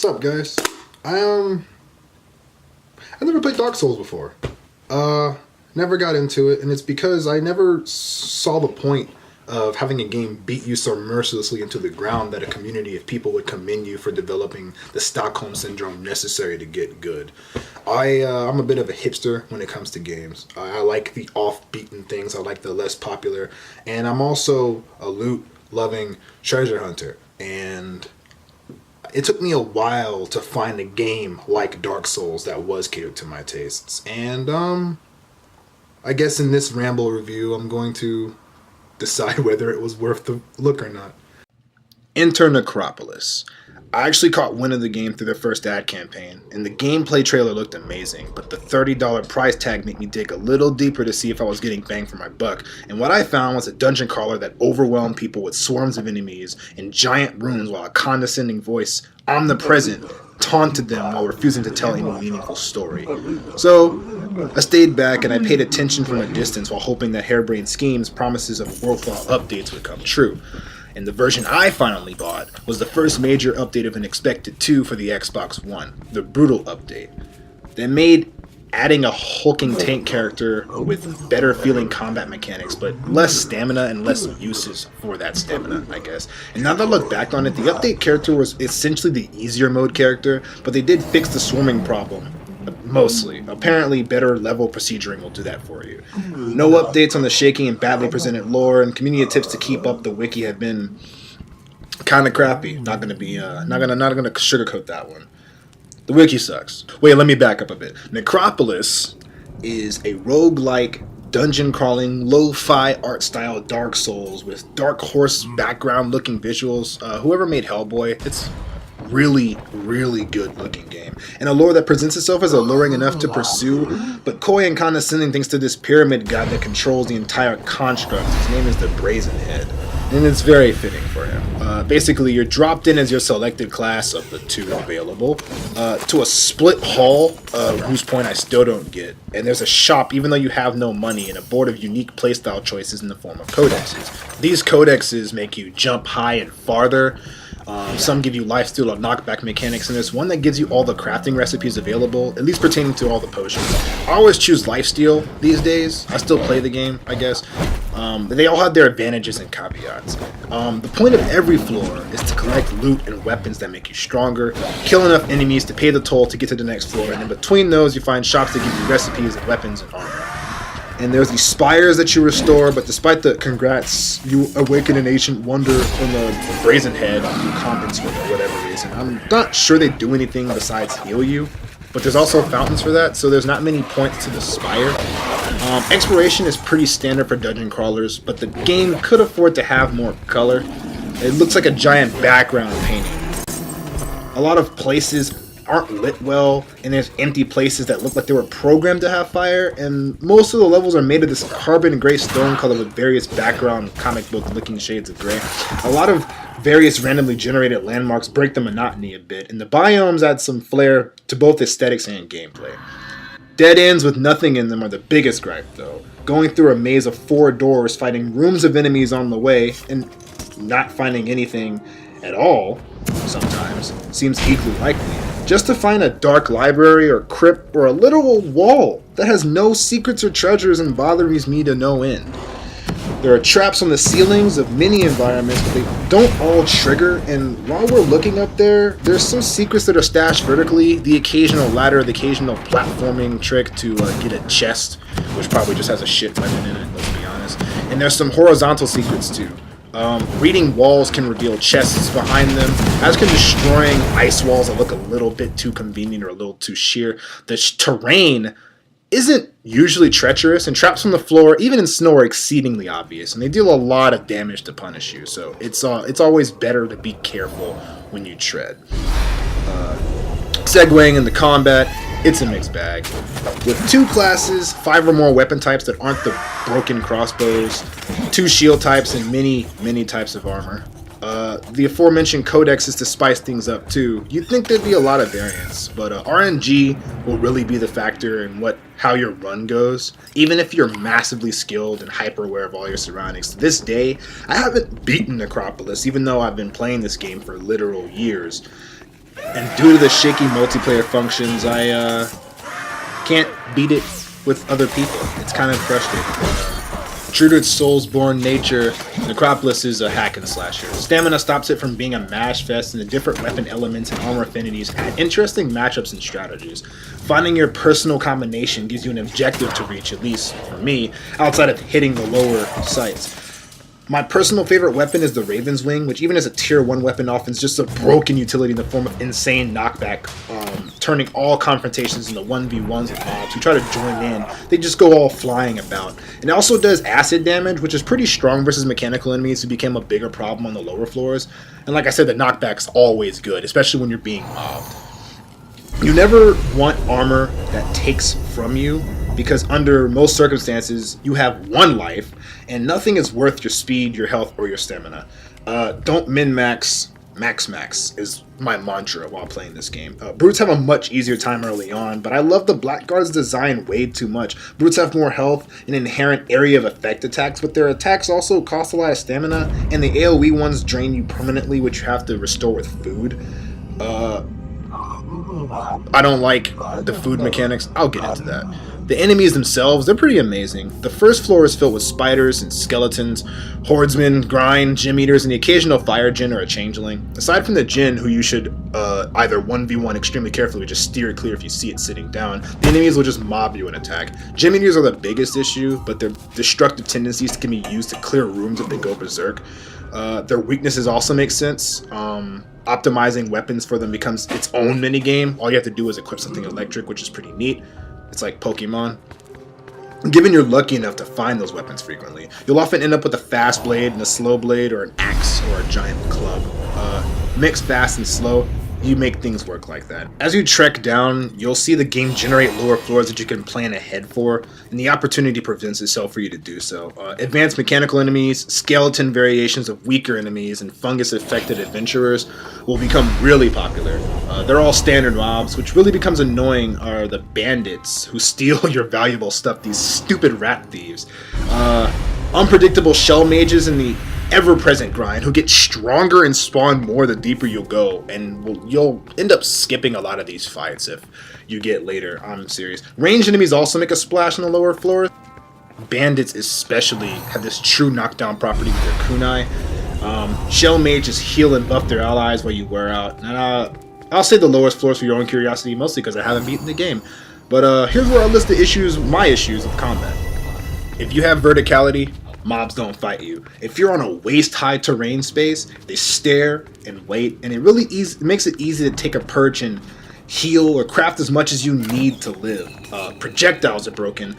up, guys? I never played Dark Souls before. Never got into it, and it's because I never saw the point of having a game beat you so mercilessly into the ground that a community of people would commend you for developing the Stockholm Syndrome necessary to get good. I'm a bit of a hipster when it comes to games. I like the off-beaten things. I like the less popular, and I'm also a loot-loving treasure hunter, and it took me a while to find a game like Dark Souls that was catered to my tastes. And I guess in this ramble review, I'm going to decide whether it was worth the look or not. Enter Necropolis. I actually caught wind of the game through their first ad campaign, and the gameplay trailer looked amazing, but the $30 price tag made me dig a little deeper to see if I was getting bang for my buck, and what I found was a dungeon crawler that overwhelmed people with swarms of enemies and giant runes while a condescending voice, omnipresent, taunted them while refusing to tell any meaningful story. So, I stayed back and I paid attention from a distance while hoping that harebrained schemes, promises of worthwhile updates would come true. And the version I finally bought was the first major update of an expected 2 for the Xbox One, the Brutal update. That made adding a hulking tank character with better feeling combat mechanics, but less stamina and less uses for that stamina, I guess. And now that I look back on it, the update character was essentially the easier mode character, but they did fix the swarming problem. Mostly. Apparently, better level proceduring will do that for you. No updates on the shaky and badly presented lore, and community tips to keep up the wiki have been kind of crappy. Not gonna sugarcoat that one. The wiki sucks. Wait, let me back up a bit. Necropolis is a roguelike, dungeon crawling, lo-fi art style Dark Souls with Dark Horse background looking visuals. Whoever made Hellboy, it's really good looking game, and a lore that presents itself as alluring enough to pursue, but coy and condescending thanks to this pyramid god that controls the entire construct. His name is the Brazen Head, and it's very fitting for him. Basically, you're dropped in as your selected class of the 2 available to a split hall, whose point I still don't get, and there's a shop even though you have no money, and a board of unique playstyle choices in the form of codexes. These codexes make you jump high and farther. Some give you lifesteal or knockback mechanics, and there's one that gives you all the crafting recipes available, at least pertaining to all the potions. I always choose lifesteal these days. I still play the game, I guess. They all have their advantages and caveats. The point of every floor is to collect loot and weapons that make you stronger, kill enough enemies to pay the toll to get to the next floor, and in between those you find shops that give you recipes and weapons and armor. And there's these spires that you restore, but despite the congrats, you awaken an ancient wonder in the Brazen Head you compensate for whatever reason. I'm not sure they do anything besides heal you, but there's also fountains for that, so there's not many points to the spire. Exploration is pretty standard for dungeon crawlers, but the game could afford to have more color. It looks like a giant background painting. A lot of places aren't lit well, and there's empty places that look like they were programmed to have fire, and most of the levels are made of this carbon gray stone color with various background comic book looking shades of gray. A lot of various randomly generated landmarks break the monotony a bit, and the biomes add some flair to both aesthetics and gameplay. Dead ends with nothing in them are the biggest gripe though. Going through a maze of 4 doors, fighting rooms of enemies on the way, and not finding anything at all sometimes seems equally likely. Just to find a dark library or crypt or a literal wall that has no secrets or treasures and bothers me to no end. There are traps on the ceilings of many environments, but they don't all trigger, and while we're looking up there, there's some secrets that are stashed vertically, the occasional ladder, the occasional platforming trick to get a chest, which probably just has a shit weapon in it, let's be honest. And there's some horizontal secrets too. Reading walls can reveal chests behind them, as can destroying ice walls that look a little bit too convenient or a little too sheer. The terrain isn't usually treacherous, and traps on the floor, even in snow, are exceedingly obvious, and they deal a lot of damage to punish you, so it's always better to be careful when you tread. Segueing into combat, it's a mixed bag. With 2 classes, 5 or more weapon types that aren't the broken crossbows, 2 shield types, and many types of armor. The aforementioned codexes to spice things up too. You'd think there'd be a lot of variance, but RNG will really be the factor in how your run goes. Even if you're massively skilled and hyper aware of all your surroundings. To this day, I haven't beaten Necropolis, even though I've been playing this game for literal years. And due to the shaky multiplayer functions, I can't beat it with other people. It's kind of frustrating. True to its Soulsborne nature, Necropolis is a hack and slasher. Stamina stops it from being a mash fest, and the different weapon elements and armor affinities add interesting matchups and strategies. Finding your personal combination gives you an objective to reach, at least for me, outside of hitting the lower sights. My personal favorite weapon is the Raven's Wing, which even as a tier 1 weapon offers just a broken utility in the form of insane knockback, turning all confrontations into 1v1s with mobs who try to join in. They just go all flying about. And it also does acid damage, which is pretty strong versus mechanical enemies who became a bigger problem on the lower floors. And like I said, the knockback's always good, especially when you're being mobbed. You never want armor that takes from you, because under most circumstances, you have one life, and nothing is worth your speed, your health, or your stamina. Don't min-max, max is my mantra while playing this game. Brutes have a much easier time early on, but I love the Blackguard's design way too much. Brutes have more health and inherent area of effect attacks, but their attacks also cost a lot of stamina, and the AoE ones drain you permanently, which you have to restore with food. I don't like the food mechanics. I'll get into that. The enemies themselves, they're pretty amazing. The first floor is filled with spiders and skeletons, hordemen, grind, gym eaters, and the occasional fire djinn or a changeling. Aside from the djinn, who you should either 1v1 extremely carefully, just steer clear if you see it sitting down, the enemies will just mob you and attack. Gym eaters are the biggest issue, but their destructive tendencies can be used to clear rooms if they go berserk. Their weaknesses also make sense. Optimizing weapons for them becomes its own minigame. All you have to do is equip something electric, which is pretty neat. It's like Pokemon. Given you're lucky enough to find those weapons frequently, you'll often end up with a fast blade and a slow blade, or an axe or a giant club. Mix fast and slow, you make things work like that. As you trek down, you'll see the game generate lower floors that you can plan ahead for, and the opportunity presents itself for you to do so. Advanced mechanical enemies, skeleton variations of weaker enemies, and fungus-affected adventurers will become really popular. They're all standard mobs. Which really becomes annoying are the bandits who steal your valuable stuff, these stupid rat thieves. Unpredictable shell mages in the ever-present grind who get stronger and spawn more the deeper you'll go, and you'll end up skipping a lot of these fights if you get later. I'm serious. Ranged enemies also make a splash on the lower floors. Bandits especially have this true knockdown property with their kunai. Shell mages heal and buff their allies while you wear out. And I'll say the lowest floors for your own curiosity, mostly because I haven't beaten the game. But here's where I list the issues, my issues with combat. If you have verticality, mobs don't fight you. If you're on a waist-high terrain space, they stare and wait, and it really makes it easy to take a perch and heal or craft as much as you need to live. Projectiles are broken.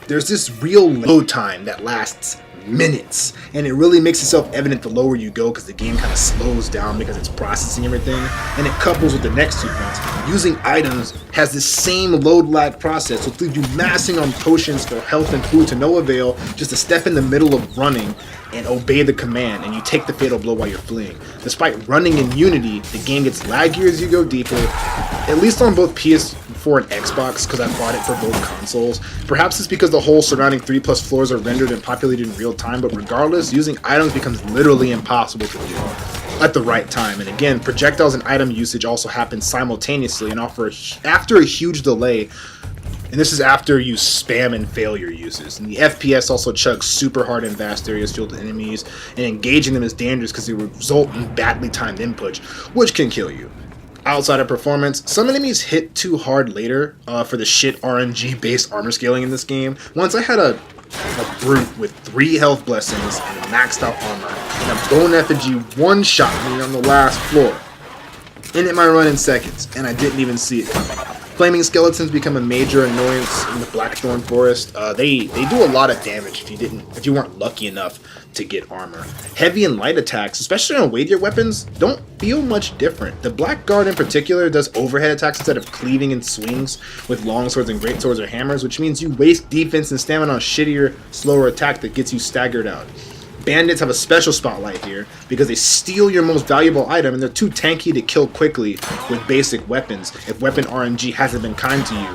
There's this real load time that lasts minutes, and it really makes itself evident the lower you go, because the game kind of slows down because it's processing everything, and it couples with the next 2 points. Using items has this same load lag process, so it leaves you massing on potions for health and food to no avail, just to step in the middle of running and obey the command, and you take the fatal blow while you're fleeing. Despite running in Unity, the game gets laggier as you go deeper, at least on both PS4 and Xbox, because I bought it for both consoles. Perhaps it's because the whole surrounding 3+ floors are rendered and populated in real time, but regardless, using items becomes literally impossible to do at the right time. And again, projectiles and item usage also happen simultaneously and after a huge delay. And this is after you spam and fail your uses. And the FPS also chugs super hard in vast areas filled with enemies, and engaging them is dangerous because they result in badly timed inputs, which can kill you. Outside of performance, some enemies hit too hard later for the shit RNG based armor scaling in this game. Once I had a brute with 3 health blessings and maxed out armor, and a bone effigy one-shot me on the last floor. Ended my run in seconds, and I didn't even see it coming. Flaming skeletons become a major annoyance in the Blackthorn Forest. They do a lot of damage if you weren't lucky enough to get armor. Heavy and light attacks, especially on weightier weapons, don't feel much different. The Blackguard in particular does overhead attacks instead of cleaving and swings with longswords and greatswords or hammers, which means you waste defense and stamina on shittier, slower attack that gets you staggered out. Bandits have a special spotlight here because they steal your most valuable item, and they're too tanky to kill quickly with basic weapons. If weapon RNG hasn't been kind to you,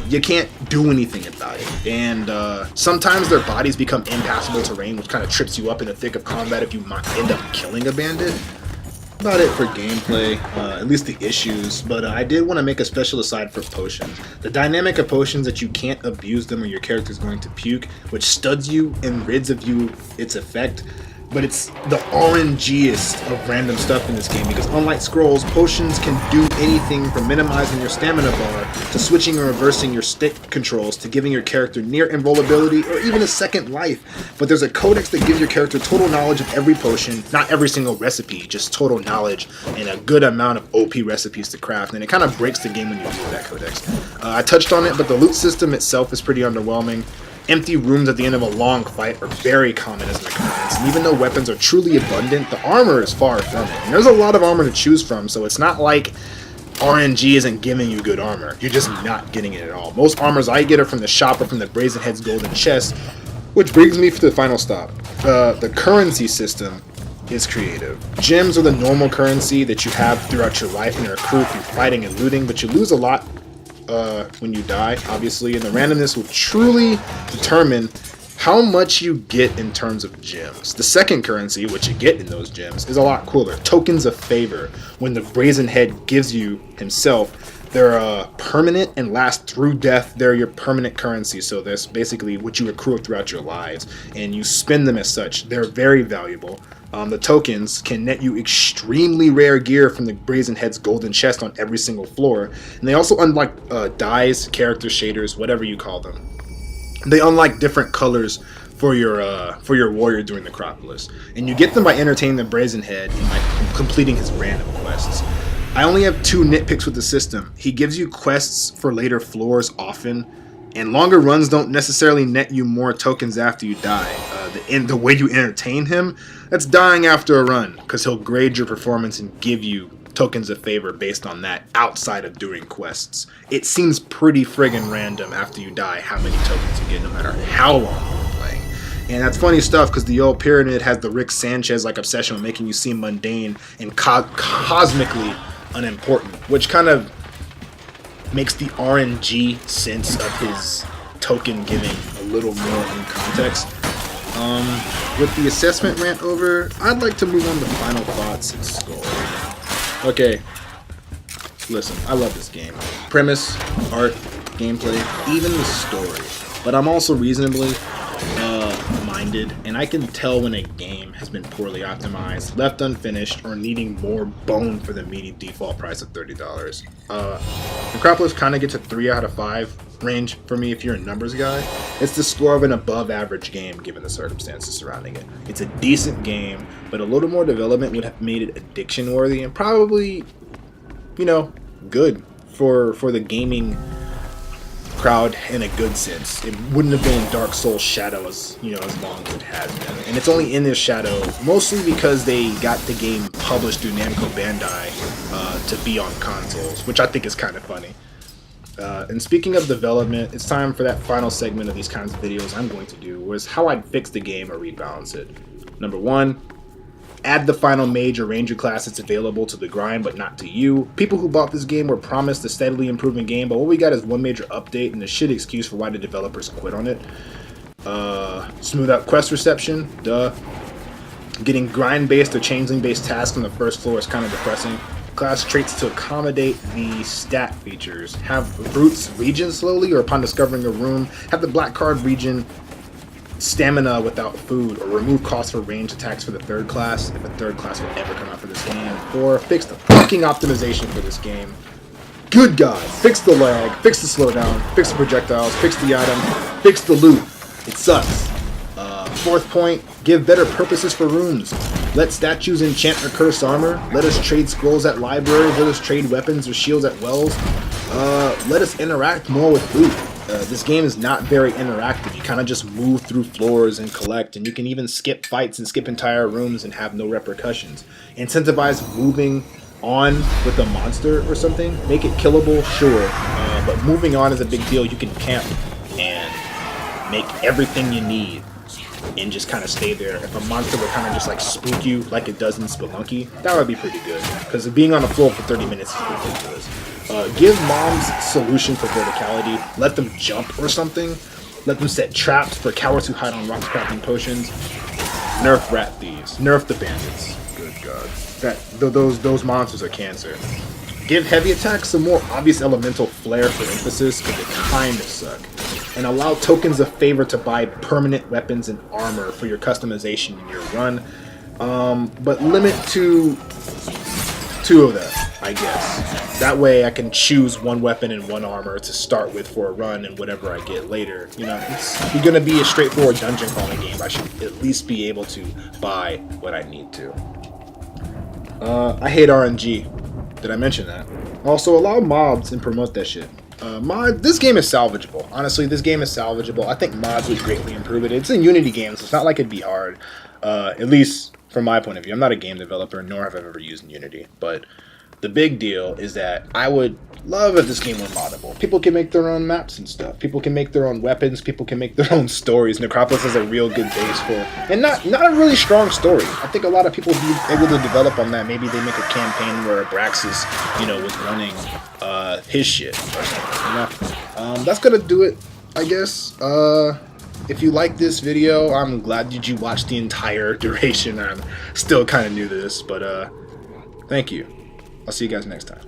you can't do anything about it. And sometimes their bodies become impassable terrain, which kind of trips you up in the thick of combat if you might end up killing a bandit. About it for gameplay, at least the issues, but I did want to make a special aside for potions. The dynamic of potions that you can't abuse them or your character is going to puke, which stuns you and rids of you its effect. But it's the RNGest of random stuff in this game, because unlike scrolls, potions can do anything from minimizing your stamina bar to switching or reversing your stick controls to giving your character near invulnerability or even a second life. But there's a codex that gives your character total knowledge of every potion, not every single recipe, just total knowledge and a good amount of OP recipes to craft, and it kind of breaks the game when you use that codex. I touched on it, but the loot system itself is pretty underwhelming. Empty rooms at the end of a long fight are very common as an occurrence, and even though weapons are truly abundant, the armor is far from it. And there's a lot of armor to choose from, so it's not like RNG isn't giving you good armor. You're just not getting it at all. Most armors I get are from the shop or from the Brazen Head's golden chest, which brings me to the final stop. The currency system is creative. Gems are the normal currency that you have throughout your life and accrue through fighting and looting, but you lose a lot when you die, obviously, and the randomness will truly determine how much you get in terms of gems. The second currency, which you get in those gems, is a lot cooler. Tokens of favor. When the Brazen Head gives you himself, they're permanent and last through death. They're your permanent currency, so that's basically what you accrue throughout your lives, and you spend them as such. They're very valuable. The tokens can net you extremely rare gear from the Brazen Head's golden chest on every single floor, and they also unlock dyes, character shaders, whatever you call them. They unlock different colors for your warrior during the Necropolis, and you get them by entertaining the Brazen Head and by completing his random quests. I only have 2 nitpicks with the system. He gives you quests for later floors often, and longer runs don't necessarily net you more tokens after you die. The way you entertain him, that's dying after a run, because he'll grade your performance and give you tokens of favor based on that outside of doing quests. It seems pretty friggin' random after you die how many tokens you get no matter how long you're playing. And that's funny stuff, because the old pyramid has the Rick Sanchez-like obsession with making you seem mundane and cosmically unimportant, which kind of makes the RNG sense of his token giving a little more in context. With the assessment rant over, I'd like to move on to final thoughts and score. Okay, listen, I love this game. Premise, art, gameplay, even the story. But I'm also reasonably minded, and I can tell when a game has been poorly optimized, left unfinished, or needing more bone for the meaty default price of $30. Necropolis kind of gets a 3 out of 5 range for me if you're a numbers guy. It's the score of an above average game given the circumstances surrounding it. It's a decent game, but a little more development would have made it addiction worthy and probably, you know, good for the gaming crowd in a good sense. It wouldn't have been Dark Souls shadow as long as it has been, and it's only in this shadow mostly because they got the game published through Namco Bandai to be on consoles, which I think is kind of funny. And speaking of development, it's time for that final segment of these kinds of videos I'm going to do, was how I'd fix the game or rebalance it. Number 1, add the final mage or ranger class that's available to the grind but not to you. People who bought this game were promised a steadily improving game, but what we got is one major update and a shit excuse for why the developers quit on it. Smooth out quest reception, duh. Getting grind-based or changeling-based tasks on the first floor is kind of depressing. Class traits to accommodate the stat features. Have brutes regen slowly or upon discovering a room. Have the black card regen stamina without food, or remove costs for range attacks for the third class if a third class would ever come out for this game. Or fix the fucking optimization for this game. Good God, fix the lag, fix the slowdown, fix the projectiles, fix the item, fix the loot. It sucks. Fourth point, give better purposes for rooms. Let statues enchant or curse armor. Let us trade scrolls at libraries. Let us trade weapons or shields at wells. Let us interact more with loot. This game is not very interactive. You kind of just move through floors and collect, and you can even skip fights and skip entire rooms and have no repercussions. Incentivize moving on with a monster or something. Make it killable, sure, but moving on is a big deal. You can camp and make everything you need and just kind of stay there. If a monster would kind of just like spook you like it does in Spelunky, that would be pretty good, because being on the floor for 30 minutes is ridiculous. Give mobs solution for verticality. Let them jump or something. Let them set traps for cowards who hide on rocks crafting potions. Nerf rat thieves. Nerf the bandits. Good. god, those monsters are cancer. Give heavy attacks some more obvious elemental flair for emphasis, because they kind of suck. And allow tokens of favor to buy permanent weapons and armor for your customization in your run. But limit to 2 of them, I guess. That way I can choose 1 weapon and 1 armor to start with for a run, and whatever I get later. You know, it's going to be a straightforward dungeon crawling game. I should at least be able to buy what I need to. I hate RNG. Did I mention that? Also, allow mods and promote that shit. This game is salvageable. Honestly, this game is salvageable. I think mods would greatly improve it. It's a Unity game, so it's not like it'd be hard. At least from my point of view. I'm not a game developer, nor have I ever used Unity. But the big deal is that I would love if this game were moddable. People can make their own maps and stuff. People can make their own weapons. People can make their own stories. Necropolis has a real good base for, and not a really strong story. I think a lot of people would be able to develop on that. Maybe they make a campaign where Abraxas, you know, was running his shit or something. You know, that's gonna do it, I guess. If you like this video, I'm glad that you watched the entire duration. I'm still kind of new to this, but thank you. I'll see you guys next time.